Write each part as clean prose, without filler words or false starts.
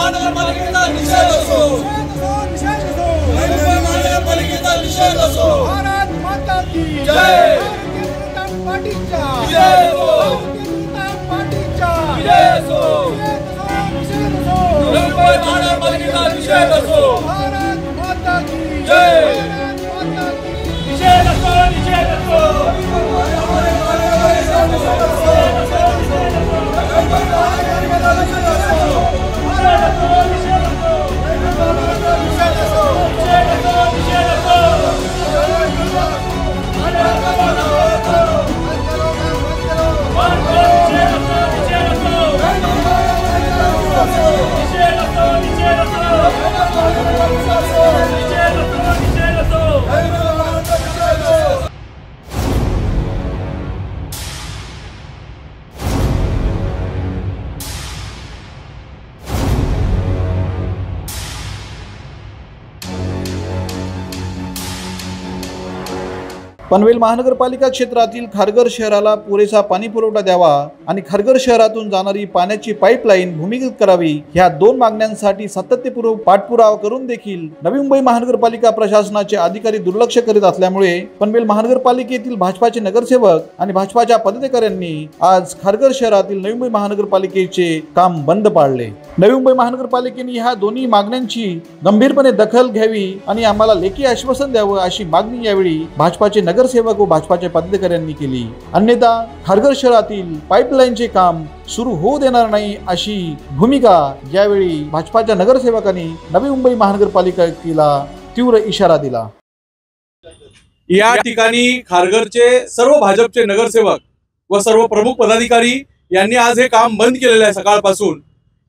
महानगरपालिकेचा निषेध असो, नवी मुंबई महानगरपालिकेचा निषेध असो। भारत माता की जय, पार्टीचा जय हो, पार्टीचा जय हो, नवी मुंबई महानगरपालिकेचा निषेध असो। भारत माता की जय, निषेध असो, निषेध असो। पनवेल महानगरपालिका क्षेत्रातील खारघर शहराला पुरेसा पाणी पुरवठा द्यावा आणि खारघर शहरातून जाणारी पाण्याची पाईपलाईन भूमिगत करावी, ह्या दोन मागण्यांसाठी सातत्यपूर्व पाठपुरावा करून देखील नवी मुंबई महानगरपालिका प्रशासनाचे अधिकारी दुर्लक्ष करीत असल्यामुळे पनवेल महानगरपालिकेतील भाजपाचे नगरसेवक आणि भाजपाच्या पदाधिकाऱ्यांनी आज खारघर शहरातील नवी मुंबई महानगरपालिकेचे काम बंद पाडले। नवी मुंबई महानगरपालिकेने ह्या दोन्ही मागण्यांची गंभीरपणे दखल घ्यावी आणि आम्हाला लेखी आश्वासन द्यावं अशी मागणी यावेळी भाजपाचे नगरसेवक व भाजपाच्या पदाधिकाऱ्यांनी केली। अन्यथा खारघर शहरातील पाईपलाईनचे काम सुरू होऊ देणार नाही अशी भूमिका यावेळी भाजपाच्या नगरसेवकांनी नवी मुंबई महानगरपालिकेला तीव्र इशारा दिला। या ठिकाणी खारघरचे सर्व भाजपचे नगरसेवक व सर्व प्रमुख पदाधिकारी यांनी आज हे काम बंद केलेले आहे सकाळपासून।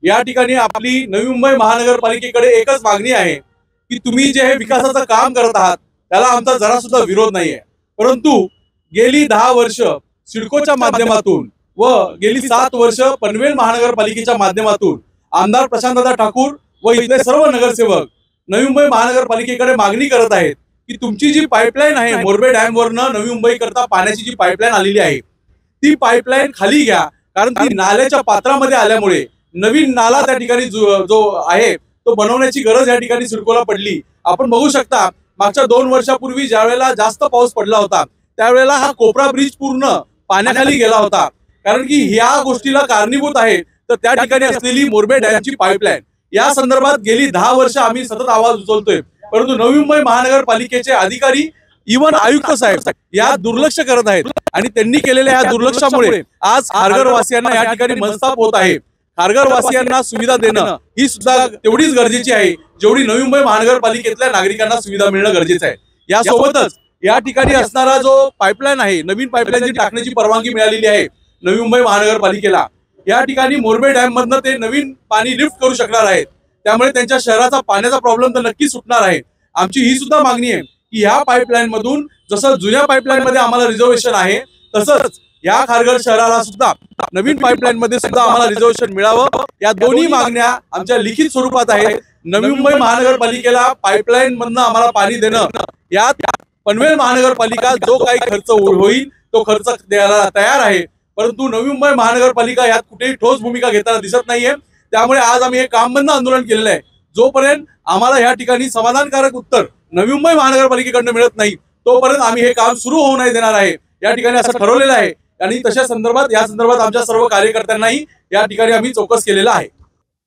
या ठिकाणी आपली नवी मुंबई महानगरपालिकेकडे एकच मागणी आहे की तुम्ही जे हे विकासाचं काम करत आहात त्याला आमचा जरा सुद्धा विरोध नाहीये, परंतु गेली 10 वर्ष सिडकोच्या माध्यमातून व गेली 7 वर्ष पनवेल महानगरपालिकेच्या माध्यमातून आमदार प्रशांतदादा ठाकूर व इथले सर्व नगरसेवक नवी मुंबई महानगरपालिकेकडे मागणी करत आहेत की तुमची जी पाईपलाईन आहे मोरबे डॅम वरनं नवी मुंबई करता पाण्याची जी पाईपलाईन आलेली आहे ती पाईपलाईन खाली घ्या, कारण ती नाल्याच्या पात्रामध्ये आल्यामुळे नवीन नाला त्या ठिकाणी जो आहे तो बनवण्याची गरज या ठिकाणी सिडकोला पडली। आपण बघू शकता मागच्या 2 वर्षापूर्वी ज्या वेळेला जास्त पाऊस पडला होता त्यावेळेला हा कोपरा ब्रिज पूर्ण पाण्याखाली गेला होता, कारण की ह्या गोष्टीला कारणीभूत आहे तर त्या ठिकाणी असलेली मोरबे डॅमची पाईपलाईन। या संदर्भात गेली 10 वर्ष आम्ही सतत आवाज उचलतोय, परंतु नवी मुंबई महानगरपालिकेचे अधिकारी इवन आयुक्त साहेब या दुर्लक्ष करत आहेत आणि त्यांनी केलेल्या या दुर्लक्षामुळे आज खारघर वासियांना या ठिकाणी मनस्ताप होत आहे। खारघर वासियांना सुविधा देणं ही सुद्धा तेवढीच गरजेची आहे जेवढी नवी मुंबई महानगरपालिकेतल्या नागरिकांना सुविधा मिळणं गरजेचं आहे। यासोबतच या ठिकाणी असणारा जो पाईपलाईन आहे, नवीन पाईपलाईन टाकण्याची परवानगी मिळालेली आहे नवी मुंबई महानगरपालिकेला, या ठिकाणी मोरबे डॅम मधनं ते नवीन पाणी लिफ्ट करू शकणार आहेत, त्यामुळे त्यांच्या शहराचा पाण्याचा प्रॉब्लेम तर नक्कीच सुटणार आहे। आमची ही सुद्धा मागणी आहे की ह्या पाईपलाईन मधून जसं जुन्या पाईपलाईन मध्ये आम्हाला रिझर्वेशन आहे तसंच या खारघर शहराला सुद्धा नवीन पाईपलाईन मध्ये सुद्धा आम्हाला रिझर्वेशन मिळावं। या दोन्ही मागण्या आमच्या लिखित स्वरूपात आहेत। नवी मुंबई महानगरपालिकेला पाईपलाईन मधनं आम्हाला पाणी देणं, यात पनवेल महानगरपालिका जो काही खर्च होईल तो खर्च द्यायला तयार आहे, परंतु नवी मुंबई महानगरपालिका यात कुठेही ठोस भूमिका घेताना दिसत नाहीये। त्यामुळे आज आम्ही हे काम बंद आंदोलन केलेलं आहे। जोपर्यंत आम्हाला या ठिकाणी समाधानकारक उत्तर नवी मुंबई महानगरपालिकेकडून मिळत नाही तोपर्यंत आम्ही हे काम सुरू होऊ नाही देणार आहे, या ठिकाणी असं ठरवलेलं आहे। आणि तशा संदर्भात या संदर्भात आमच्या सर्व कार्यकर्त्यांनाही या ठिकाणी आम्ही चौकस केलेला आहे।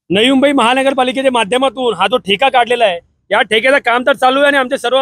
नवी मुंबई महानगरपालिकेच्या माध्यमातून हा जो ठेका काढलेला आहे या ठेक्याचं काम तर चालू आहे आणि आमच्या सर्व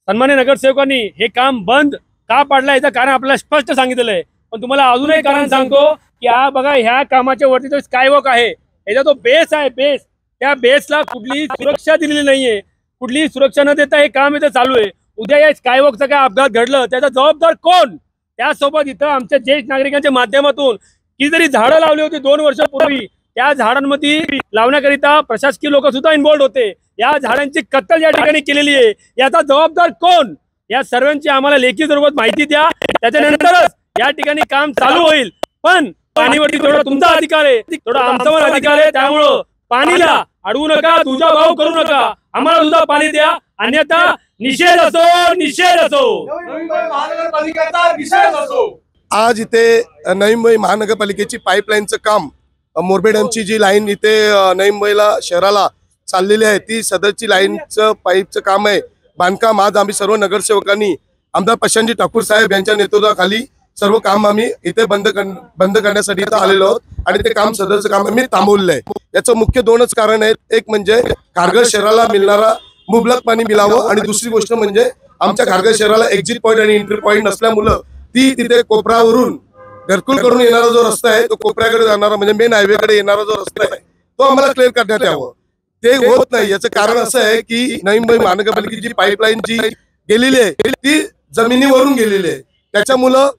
सन्मान्य नगरसेवकांनी हे काम बंद का पाडलं याचं कारण आपल्याला स्पष्ट सांगितलेलं आहे। पण तुम्हाला अजूनही कारण सांगतो की हा बघा ह्या कामाच्या वरती जो स्कायवॉक आहे याचा जो बेस आहे, बेस त्या बेसला कुठलीही सुरक्षा दिलेली नाहीये, कुठलीही सुरक्षा न देता हे काम इथं चालू आहे। उद्या या स्कायवॉकचा काय अपघात घडलं त्याचा जबाबदार कोण? त्यासोबत इथं आमच्या ज्येष्ठ नागरिकांच्या माध्यमातून कितीतरी झाडं लावली होती 2 वर्षापूर्वी, त्या झाडांमध्ये लावण्याकरिता प्रशासकीय लोक सुद्धा इन्व्हॉल्व होते, या झाडांची कत्तल या ठिकाणी केलेली आहे, याचा जबाबदार कोण? या सर्वांची आम्हाला लेखी स्वरूपात माहिती द्या, त्याच्यानंतरच या ठिकाणी काम चालू होईल। पण पाणीवरती थोडा तुमचा अधिकार आहे, थोडा आमचा पण अधिकार आहे, त्यामुळं पाणीला अडवू नका, तुझा भाव करू नका, आम्हाला सुद्धा पाणी द्या, अन्यथा निषेध असो, निषेध असो, नवी मुंबई महानगरपालिकेचा निषेध असो। आज इथे नवी मुंबई महानगरपालिकेची पाईपलाईनचं काम मोरबे डॅमची जी लाईन इथे नवी मुंबईला शहराला चाललेली आहे, ती सदरची लाईनचं पाईपचं काम आहे, बांधकाम आज आम्ही सर्व नगरसेवकांनी आमदार प्रशांतजी ठाकूर साहेब यांच्या नेतृत्वाखाली सर्व काम आम्ही इथे बंद करण्यासाठी इथं आलेलो आहोत आणि ते काम सदरचं काम आम्ही थांबवलेलं आहे। याचं मुख्य दोनच कारण आहेत, एक म्हणजे खारघर शहराला मिळणारा मुबलक पाणी मिळावं आणि दुसरी गोष्ट म्हणजे आमच्या खारघर शहराला एक्झिट पॉईंट आणि एंट्री पॉईंट नसल्यामुळं ती तिथे कोपरावरून घरकुल करून येणारा जो रस्ता आहे तो कोपऱ्याकडे जाणारा म्हणजे मेन हायवेकडे येणारा जो रस्ता आहे तो आम्हाला क्लिअर करण्यात यावं, ते होत नाही। याचं कारण असं आहे की नवी मुंबई महानगरपालिकेची पाईपलाईन जी गेलेली आहे ती जमिनीवरून गेलेली आहे, त्याच्यामुळं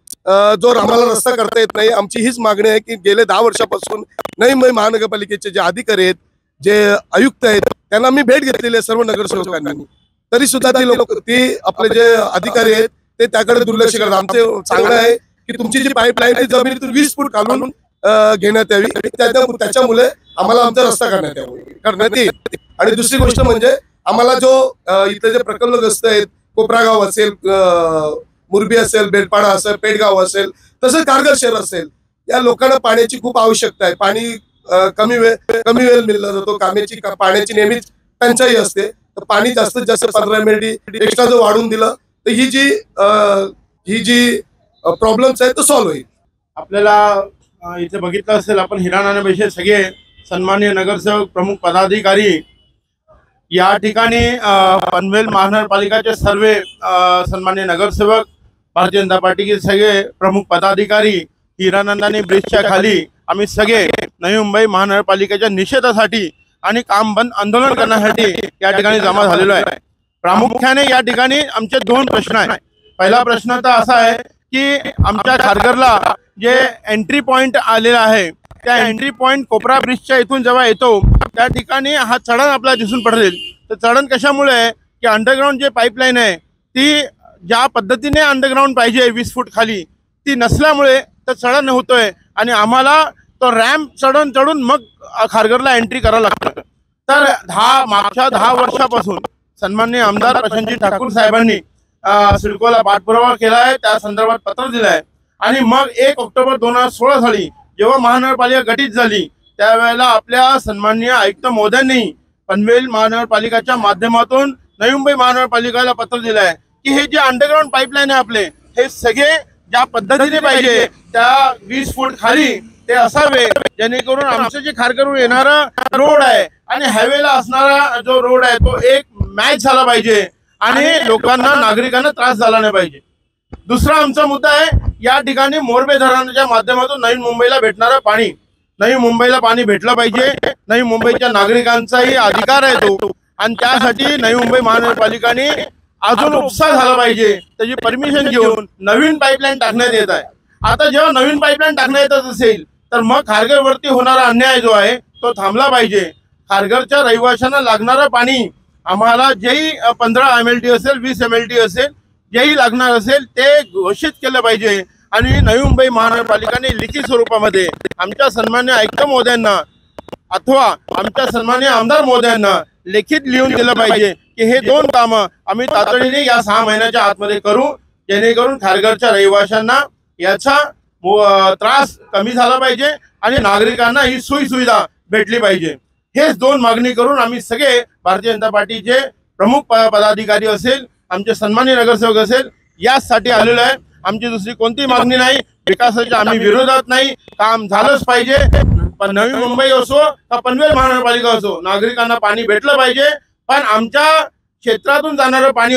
जो आम्हाला रस्ता करता येत नाही। आमची हीच मागणी आहे की गेले 10 वर्षापासून नवी मुंबई महानगरपालिकेचे जे अधिकारी आहेत, जे आयुक्त आहेत, त्यांना मी भेट घेतलेली आहे सर्व नगरसेवकांनी, तरी सुद्धा ती आपले जे अधिकारी आहेत ते त्याकडे दुर्लक्ष करतात। आमचे सांगणं आहे की तुमची जी पाईपलाईन आहे जमिनीतून 20 फूट खालून घेण्यात यावी, त्याच्यामुळे आम्हाला आमचा रस्ता करण्यात येईल। आणि दुसरी गोष्ट म्हणजे आम्हाला जो इथले जे प्रकल्पग्रस्त आहेत, कोपरागाव असेल, मुरबी असेल, बेलपाडा असेल, पेडगाव असेल, तसंच खारघर शहर असेल, या लोकांना पाण्याची खूप आवश्यकता आहे। पाणी कमी वेळ मिळला जातो, पाण्याची नेहमीच टंचाई असते, तर पाणी जास्तीत जास्त 15 मिनिट एक्स्ट्रा जर वाढून दिलं तर ही जी प्रॉब्लेम्स आहेत तो सॉल्व्ह होईल। आपल्याला इथे बघितलं असेल आपण हिरानाने बैसे सगळे सन्माननीय नगरसेवक प्रमुख पदाधिकारी या ठिकाणी पनवेल महानगरपालिकाचे सर्व सन्माननीय नगरसेवक भारतीय जनता पार्टीचे सगळे प्रमुख पदाधिकारी हिरानंदानी ब्रिजच्या खाली आम्ही सगळे नवी मुंबई महानगरपालिकेच्या निषेधासाठी आणि काम बंद आंदोलन करण्यासाठी या ठिकाणी जमा झालेलो आहे। प्रामुख्याने या ठिकाणी आमचे 2 प्रश्न आहेत। पहिला प्रश्न तर असा आहे की आमच्या खारघरला जे एंट्री पॉइंट आलेला आहे त्या एंट्री पॉइंट कोपरा ब्रिजच्या इथून जेव्हा येतो त्या ठिकाणी हा चढण आपल्याला दिसून पडेल। तर चढण कशामुळे आहे की अंडरग्राऊंड जे पाईपलाईन आहे ती ज्या पद्धतीने अंडरग्राऊंड पाहिजे 20 फूट खाली ती नसल्यामुळे तर चढण होतोय आणि आम्हाला तो रॅम्प चढून मग खारघरला एंट्री करावं लागतं। तर मागच्या 10 वर्षापासून सन्माननीय आमदार प्रशांतजी ठाकूर साहेबांनी सिडकोला पाठपुरावा केला आहे, त्या संदर्भात पत्र दिलं आहे आणि मग 1 ऑक्टोबर 2016 साली जेव्हा महानगरपालिका गठीत झाली त्यावेळेला आपल्या सन्माननीय आयुक्त महोदयांनी पनवेल महानगरपालिकेच्या माध्यमातून नवी मुंबई महानगरपालिकेला पत्र दिलं आहे की हे जे अंडरग्राऊंड पाईपलाईन आहे आपले हे सगळे ज्या पद्धतीने पाहिजे त्या 20 फूट खाली ते असावे, जेणेकरून आमचं जे खारघरवरून येणारा रोड आहे आणि हायवेला असणारा जो रोड आहे तो एक मॅच झाला पाहिजे आणि लोकांना नागरिकांना त्रास झाला नाही पाहिजे। दुसरा आमचा मुद्दा आहे या ठिकाणी मोरबे धरणाच्या माध्यमातून नवी मुंबईला भेटणारं पाणी, नवी मुंबईला पाणी भेटलं पाहिजे, नवी मुंबईच्या नागरिकांचाही अधिकार आहे तो, आणि त्यासाठी नवी मुंबई महानगरपालिकेने अजून उपसा झाला पाहिजे, त्याची परमिशन घेऊन नवीन पाईपलाईन टाकण्यात येत आहे। आता जेव्हा नवीन पाईपलाईन टाकण्यात येत असेल तर मग खारघरवरती होणारा अन्याय जो आहे तो थांबला पाहिजे। खारघरच्या रहिवाशांना लागणारं पाणी आम्हाला जेही 15 MLT असेल, 20 MLT असेल, जेही लागणार असेल ते घोषित केलं पाहिजे आणि नवी मुंबई महानगरपालिकेने लिखित स्वरूपामध्ये आमच्या सन्माननीय आयुक्त महोदयांना अथवा आमच्या सन्माननीय आमदार महोदयांना लिखित लिहून दिलं पाहिजे की हे 2 कामं आम्ही तातडीने या 6 महिन्याच्या आतमध्ये करू, जेणेकरून खारघरच्या रहिवाशांना याचा त्रास कमी झाला पाहिजे आणि नागरिकांना ही सुविधा भेटली पाहिजे। हेच 2 मागणी करून आम्ही सगळे भारतीय जनता पार्टीचे प्रमुख पदाधिकारी असेल, आमचे सन्माननीय नगरसेवक असेल, यासाठी आलेलो आहे। आमची दुसरी कोणती मागणी नाही, विकासाच्या आम्ही विरोधात नाही, काम झालंच पाहिजे। पण नवी मुंबई असो का पनवेल महानगरपालिका असो नागरिकांना पाणी भेटलं पाहिजे, पण आमच्या क्षेत्रातून जाणारं पाणी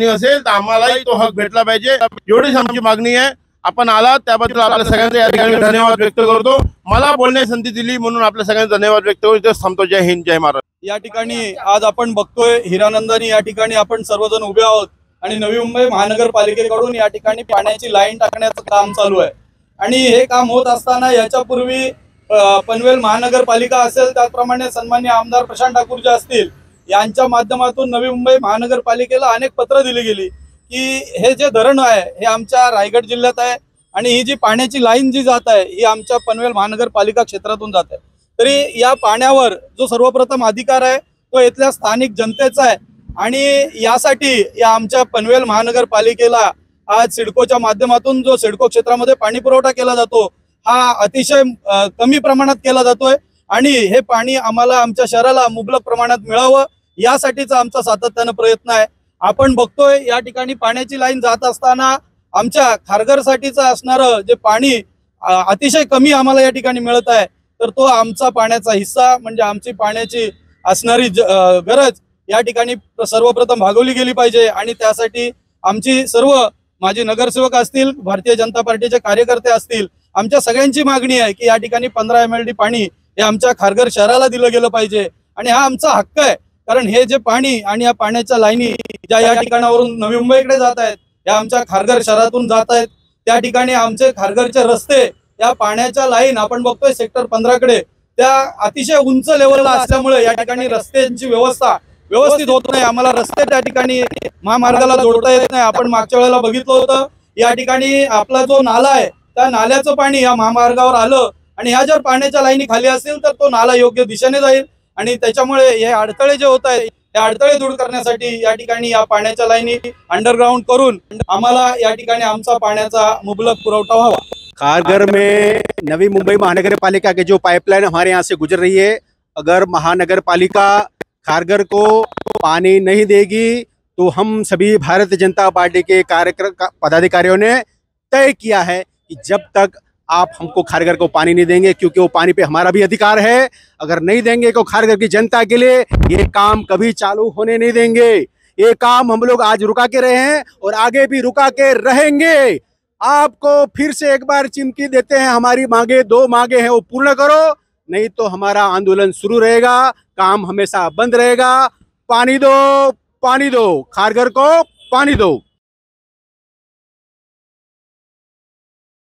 असेल तर आम्हालाही तो हक भेटला पाहिजे, एवढीच आमची मागणी आहे। आपण आलात त्याबद्दल आपल्या सगळ्यांचे या ठिकाणी धन्यवाद व्यक्त करतो। मला बोलण्याची संधी दिली म्हणून आपल्या सगळ्यांचे धन्यवाद व्यक्त करतो। थांबतो। जय हिंद, जय महाराष्ट्र। या ठिकाणी आज आपण बघतोय हिरानंदानी या ठिकाणी आपण सर्वजण उभे आहोत आणि नवी मुंबई महानगरपालिकेकडून या ठिकाणी पाण्याची लाईन टाकण्याचं काम चालू आहे आणि हे काम होत असताना याच्यापूर्वी पनवेल महानगरपालिका असेल, त्याचप्रमाणे सन्माननीय आमदार प्रशांत ठाकूर जे असतील यांच्या माध्यमातून नवी मुंबई महानगरपालिकेला अनेक पत्र दिली गेली की हे जे धरण आहे हे आमच्या रायगड जिल्ह्यात आहे आणि ही जी पाण्याची लाईन जी जात आहे ही आमच्या पनवेल महानगरपालिका क्षेत्रातून जात आहे। तरी या पाण्यावर जो सर्वप्रथम अधिकार आहे तो इथल्या स्थानिक जनतेचा आहे आणि यासाठी या आमच्या पनवेल महानगरपालिकेला आज सिडकोच्या माध्यमातून जो सिडको क्षेत्रामध्ये पाणी पुरवठा केला जातो हा अतिशय कमी प्रमाणात केला जातोय आणि हे पाणी आम्हाला आमच्या शहराला मुबलक प्रमाणात मिळावं यासाठीचा आमचा सातत्यानं प्रयत्न आहे. आपण बघतोय या ठिकाणी पाण्याची लाईन जात असताना आमच्या खारघरसाठीचं असणारं जे पाणी अतिशय कमी आम्हाला या ठिकाणी मिळत आहे. तर तो आमचा पाण्याचा हिस्सा म्हणजे आमची पाण्याची असणारी गरज या ठिकाणी सर्वप्रथम भागवली गेली पाहिजे आणि त्यासाठी आमची सर्व माजी नगरसेवक असतील, भारतीय जनता पार्टीचे कार्यकर्ते असतील, आमच्या सगळ्यांची मागणी आहे की या ठिकाणी 15 MLD पाणी हे आमच्या खारघर शहराला दिलं गेलं पाहिजे आणि हा आमचा हक्क आहे. कारण हे जे पाणी आणि या पाण्याच्या लाईनी ज्या या ठिकाणावरून नवी मुंबईकडे जात आहेत, या आमच्या खारघर शहरातून जात आहेत, त्या ठिकाणी आमचे खारघरचे रस्ते या पाण्याच्या लाईन आपण बघतोय सेक्टर 15 कडे त्या अतिशय उंच लेवलला असल्यामुळे या ठिकाणी रस्त्यांची व्यवस्था व्यवस्थित होत नाही. आम्हाला रस्ते त्या ठिकाणी महामार्गाला जोडता येत नाही. आपण मागच्या वेळेला बघितलं होतं या ठिकाणी आपला जो नाला आहे त्या नाल्याचं पाणी या महामार्गावर आलं आणि ह्या जर पाण्याच्या लाईनी खाली असतील तर तो नाला योग्य दिशेने जाईल आणि त्याच्यामुळे हे अडथळे जे होत आहेत हे अडथळे दूर करण्यासाठी या ठिकाणी या पाण्याच्या लाईनी अंडरग्राउंड करून आम्हाला या ठिकाणी आमचा पाण्याचा मुबलक पुरवठा व्हावा. खारघर में नवी मुंबई महानगर पालिका के जो पाइपलाइन हमारे यहाँ से गुजर रही है, अगर महानगर पालिका खारघर को पानी नहीं देगी तो हम सभी भारतीय जनता पार्टी के पदाधिकारियों ने तय किया है कि जब तक आप हमको खारघर को पानी नहीं देंगे, क्योंकि वो पानी पे हमारा भी अधिकार है, अगर नहीं देंगे तो खारघर की जनता के लिए ये काम कभी चालू होने नहीं देंगे। ये काम हम लोग आज रुका के रहे हैं और आगे भी रुका के रहेंगे। आपको फिर से एक बार चिमकी देते हैं, हमारी मांगे 2 मांगे हैं वो पूर्ण करो, नहीं तो हमारा आंदोलन शुरू रहेगा, काम हमेशा बंद रहेगा। पानी दो, खारघर को पानी दो।